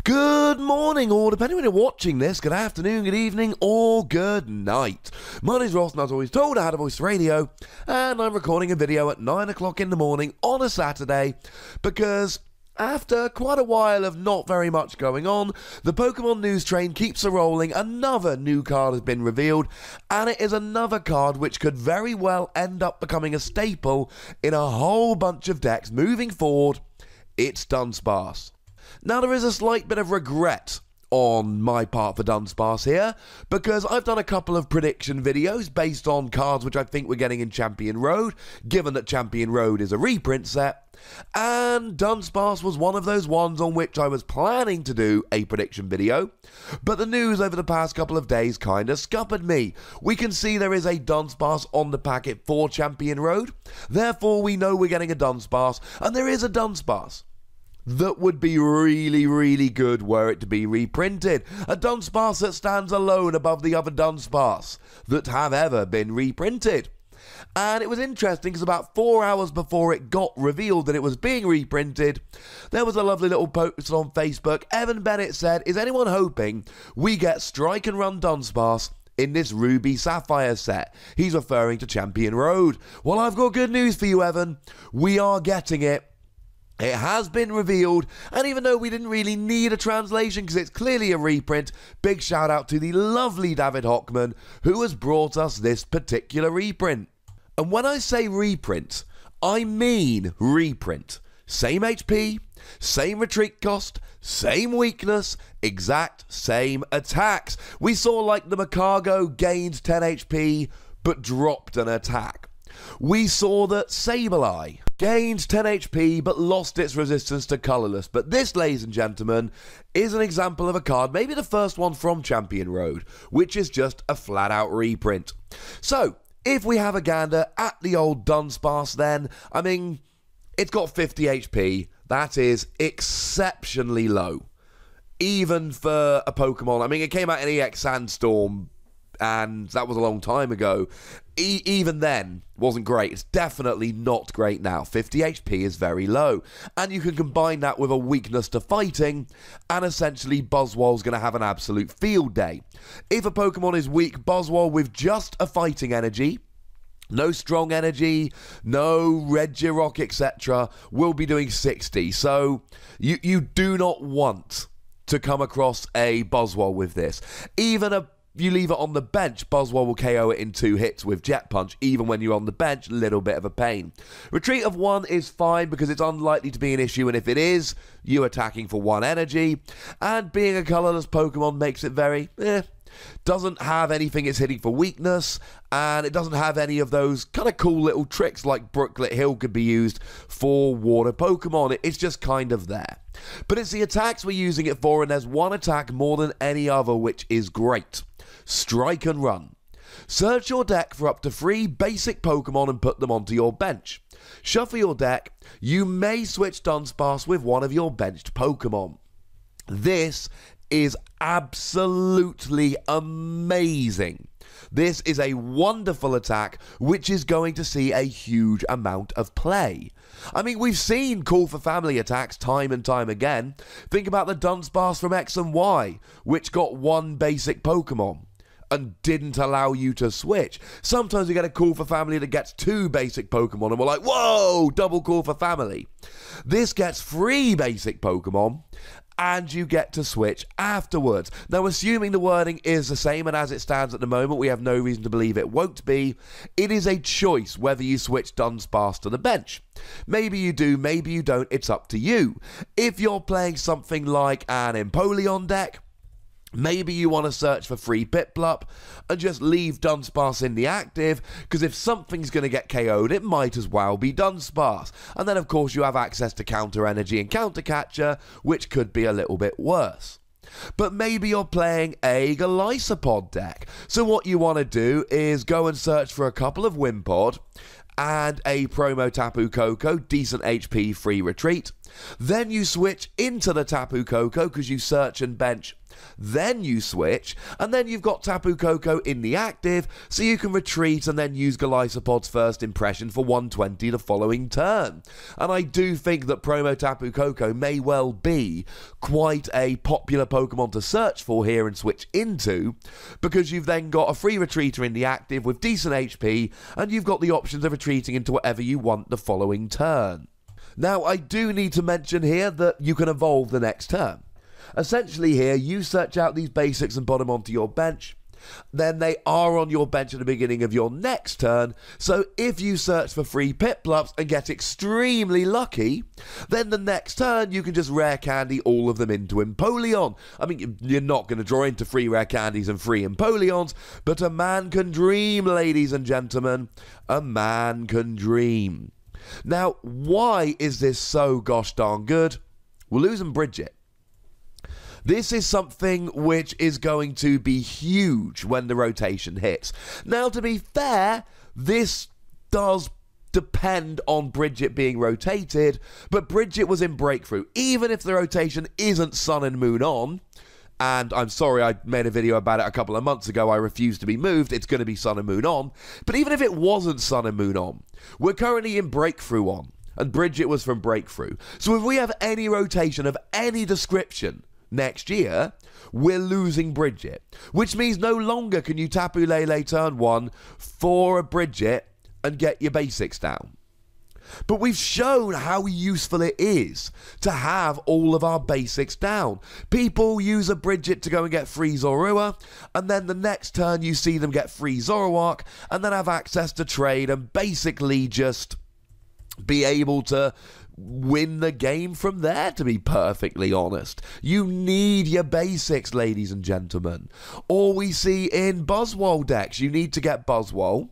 Good morning, or depending when you're watching this, good afternoon, good evening, or good night. My name's Ross, and as always told, I had a voice radio, and I'm recording a video at 9 o'clock in the morning on a Saturday, because after quite a while of not very much going on, the Pokemon news train keeps a-rolling. Another new card has been revealed, and it is another card which could very well end up becoming a staple in a whole bunch of decks moving forward. It's Dunsparce. Now, there is a slight bit of regret on my part for Dunsparce here, because I've done a couple of prediction videos based on cards which I think we're getting in Champion Road, given that Champion Road is a reprint set, and Dunsparce was one of those ones on which I was planning to do a prediction video, but the news over the past couple of days kinda scuppered me. We can see there is a Dunsparce on the packet for Champion Road, therefore we know we're getting a Dunsparce, and there is a Dunsparce that would be really, really good were it to be reprinted. A Dunsparce that stands alone above the other Dunsparce that have ever been reprinted. And it was interesting because about 4 hours before it got revealed that it was being reprinted, there was a lovely little post on Facebook. Evan Bennett said, "Is anyone hoping we get Strike and Run Dunsparce in this Ruby Sapphire set?" He's referring to Champion Road. Well, I've got good news for you, Evan. We are getting it. It has been revealed, and even though we didn't really need a translation because it's clearly a reprint, big shout out to the lovely David Hochmann who has brought us this particular reprint. And when I say reprint, I mean reprint. Same HP, same retreat cost, same weakness, exact same attacks. We saw like the Macargo gained 10 HP but dropped an attack. We saw that Sableye gained 10 HP but lost its resistance to colourless. But this, ladies and gentlemen, is an example of a card, maybe the first one from Champion Road, which is just a flat out reprint. So, if we have a gander at the old Dunsparce then, I mean, it's got 50 HP. That is exceptionally low. Even for a Pokemon, I mean, it came out in EX Sandstorm, and that was a long time ago. Even then, wasn't great. It's definitely not great now. 50 HP is very low. And you can combine that with a weakness to fighting, and essentially Buzzwole's going to have an absolute field day. If a Pokemon is weak, Buzzwole with just a fighting energy, no strong energy, no Regirock, etc., will be doing 60. So, you do not want to come across a Buzzwole with this. Even you leave it on the bench, Buzzwole will KO it in 2 hits with Jet Punch. Even when you're on the bench, a little bit of a pain. Retreat of 1 is fine because it's unlikely to be an issue, and if it is, you attacking for 1 energy. And being a colourless Pokemon makes it very, doesn't have anything it's hitting for weakness, and it doesn't have any of those kind of cool little tricks like Brooklet Hill could be used for water Pokemon. It's just kind of there. But it's the attacks we're using it for, and there's one attack more than any other which is great. Strike and Run. Search your deck for up to 3 basic Pokemon and put them onto your bench. Shuffle your deck. You may switch Dunsparce with one of your benched Pokemon. This is absolutely amazing. This is a wonderful attack which is going to see a huge amount of play. I mean, we've seen Call for Family attacks time and time again. Think about the Dunsparce from X and Y, which got 1 basic Pokemon and didn't allow you to switch. Sometimes we get a Call for Family that gets 2 basic Pokemon and we're like, whoa, double Call for Family. This gets 3 basic Pokemon and you get to switch afterwards. Now, assuming the wording is the same, and as it stands at the moment, we have no reason to believe it won't be, it is a choice whether you switch Dunsparce to the bench. Maybe you do, maybe you don't, it's up to you. If you're playing something like an Empoleon deck, maybe you want to search for free Piplup and just leave Dunsparce in the active, because if something's going to get KO'd, it might as well be Dunsparce. And then, of course, you have access to Counter Energy and Counter Catcher, which could be a little bit worse. But maybe you're playing a Golisopod deck. So what you want to do is go and search for a couple of Wimpod and a promo Tapu Koko, decent HP, free retreat. Then you switch into the Tapu Koko because you search and bench. Then you switch, and then you've got Tapu Koko in the active, so you can retreat and then use Golisopod's first impression for 120 the following turn. And I do think that Promo Tapu Koko may well be quite a popular Pokemon to search for here and switch into, because you've then got a free retreater in the active with decent HP, and you've got the options of retreating into whatever you want the following turn. Now, I do need to mention here that you can evolve the next turn. Essentially here, you search out these basics and put them onto your bench. Then they are on your bench at the beginning of your next turn, so if you search for free Piplups and get extremely lucky, then the next turn you can just rare candy all of them into Empoleon. I mean, you're not going to draw into free rare candies and free Empoleons, but a man can dream, ladies and gentlemen. A man can dream. Now, why is this so gosh darn good? We'll lose and bridge it. This is something which is going to be huge when the rotation hits. Now, to be fair, this does depend on Bridget being rotated, but Bridget was in Breakthrough. Even if the rotation isn't Sun and Moon on, and I'm sorry, I made a video about it a couple of months ago, I refuse to be moved, it's going to be Sun and Moon on, but even if it wasn't Sun and Moon on, we're currently in Breakthrough on, and Bridget was from Breakthrough. So if we have any rotation of any description next year, we're losing Bridget, which means no longer can you Tapu Lele turn 1 for a Bridget and get your basics down. But we've shown how useful it is to have all of our basics down. People use a Bridget to go and get free Zorua, and then the next turn you see them get free Zoroark, and then have access to trade and basically just be able to win the game from there, to be perfectly honest. You need your basics, ladies and gentlemen. Or we see in Buzzwole decks, you need to get Buzzwole,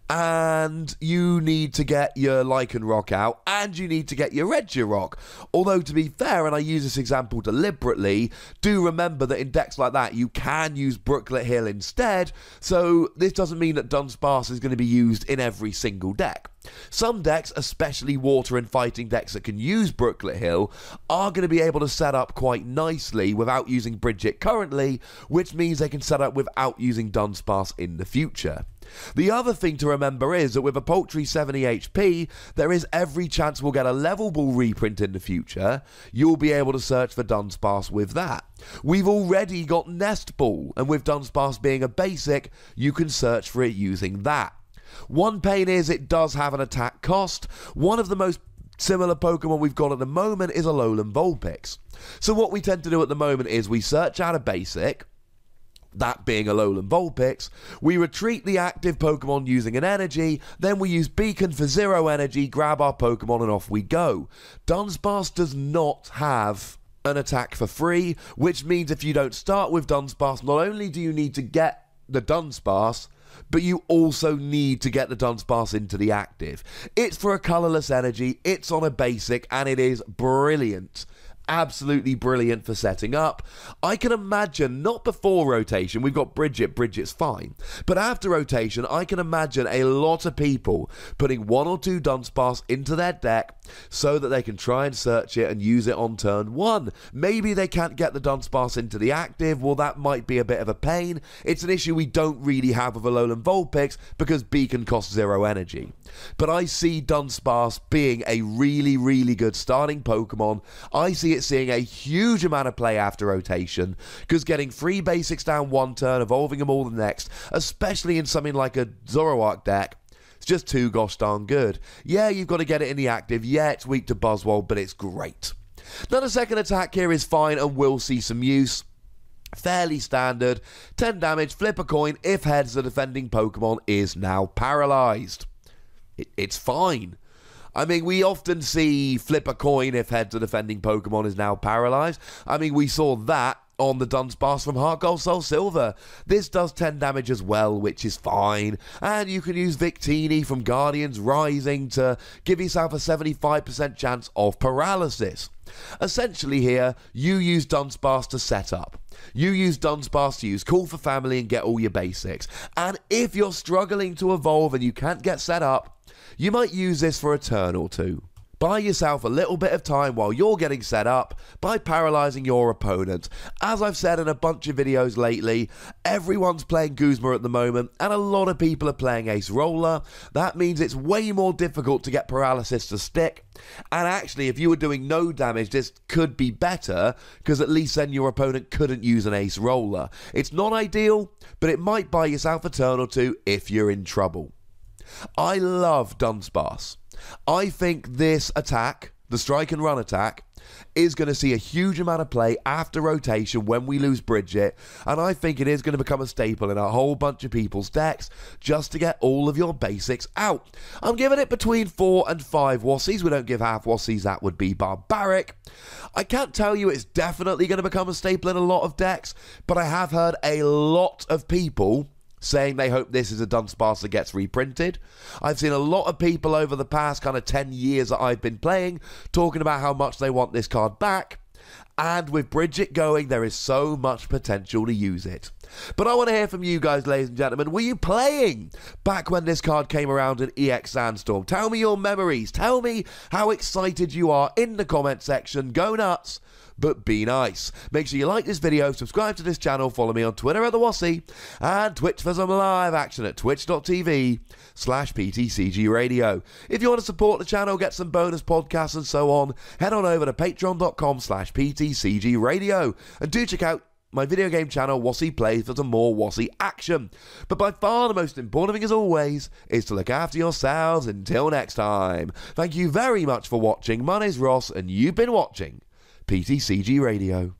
and you need to get your Lycanroc out, and you need to get your Regirock. Although, to be fair, and I use this example deliberately, do remember that in decks like that, you can use Brooklet Hill instead, so this doesn't mean that Dunsparce is going to be used in every single deck. Some decks, especially water and fighting decks that can use Brooklet Hill, are going to be able to set up quite nicely without using Bridget currently, which means they can set up without using Dunsparce in the future. The other thing to remember is that with a paltry 70 HP, there is every chance we'll get a level ball reprint in the future. You'll be able to search for Dunsparce with that. We've already got Nest Ball, and with Dunsparce being a basic, you can search for it using that. One pain is it does have an attack cost. One of the most similar Pokemon we've got at the moment is Alolan Vulpix. So what we tend to do at the moment is we search out a basic, that being Alolan Vulpix, we retreat the active Pokemon using an energy, then we use Beacon for 0 energy, grab our Pokemon, and off we go. Dunsparce does not have an attack for free, which means if you don't start with Dunsparce, not only do you need to get the Dunsparce, but you also need to get the Dunsparce into the active. It's for a colourless energy, it's on a basic, and it is brilliant. Absolutely brilliant for setting up. I can imagine, not before rotation, we've got Bridget, Bridget's fine, but after rotation, I can imagine a lot of people putting 1 or 2 Dunsparce into their deck so that they can try and search it and use it on turn 1. Maybe they can't get the Dunsparce into the active, well that might be a bit of a pain. It's an issue we don't really have with Alolan Vulpix because Beacon costs 0 energy. But I see Dunsparce being a really, really good starting Pokemon. I see it seeing a huge amount of play after rotation, because getting 3 basics down 1 turn, evolving them all the next, especially in something like a Zoroark deck, it's just too gosh darn good. Yeah, you've got to get it in the active, yeah, it's weak to Buzzwole, but it's great. Now the second attack here is fine and will see some use. Fairly standard, 10 damage, flip a coin, if heads the defending Pokemon is now paralysed. It's fine. I mean, we often see flip a coin if heads the defending Pokemon is now paralysed. I mean, we saw that on the Dunsparce from Heart Gold Soul Silver. This does 10 damage as well, which is fine. And you can use Victini from Guardians Rising to give yourself a 75% chance of paralysis. Essentially here, you use Dunsparce to set up. You use Dunsparce to use Call for Family and get all your basics. And if you're struggling to evolve and you can't get set up, you might use this for a turn or 2. Buy yourself a little bit of time while you're getting set up by paralysing your opponent. As I've said in a bunch of videos lately, everyone's playing Guzma at the moment and a lot of people are playing Ace Roller. That means it's way more difficult to get paralysis to stick. And actually, if you were doing no damage, this could be better because at least then your opponent couldn't use an Ace Roller. It's not ideal, but it might buy yourself a turn or two if you're in trouble. I love Dunsparce. I think this attack, the strike and run attack, is going to see a huge amount of play after rotation when we lose Bridget, and I think it is going to become a staple in a whole bunch of people's decks just to get all of your basics out. I'm giving it between 4 and 5 Wassies. We don't give half Wassies, that would be barbaric. I can't tell you it's definitely going to become a staple in a lot of decks, but I have heard a lot of people saying they hope this is a Dunsparce that gets reprinted. I've seen a lot of people over the past kind of 10 years that I've been playing talking about how much they want this card back. And with Bridget going, there is so much potential to use it. But I want to hear from you guys, ladies and gentlemen. Were you playing back when this card came around in EX Sandstorm? Tell me your memories. Tell me how excited you are in the comment section. Go nuts, but be nice. Make sure you like this video, subscribe to this channel, follow me on Twitter at @TheWassie, and Twitch for some live action at twitch.tv/PTCGRadio. If you want to support the channel, get some bonus podcasts and so on, head on over to patreon.com/PTCGRadio. And do check out my video game channel, Wassie Plays, for some more Wassie action. But by far the most important thing, as always, is to look after yourselves. Until next time, thank you very much for watching. My name's Ross, and you've been watching PTCG Radio.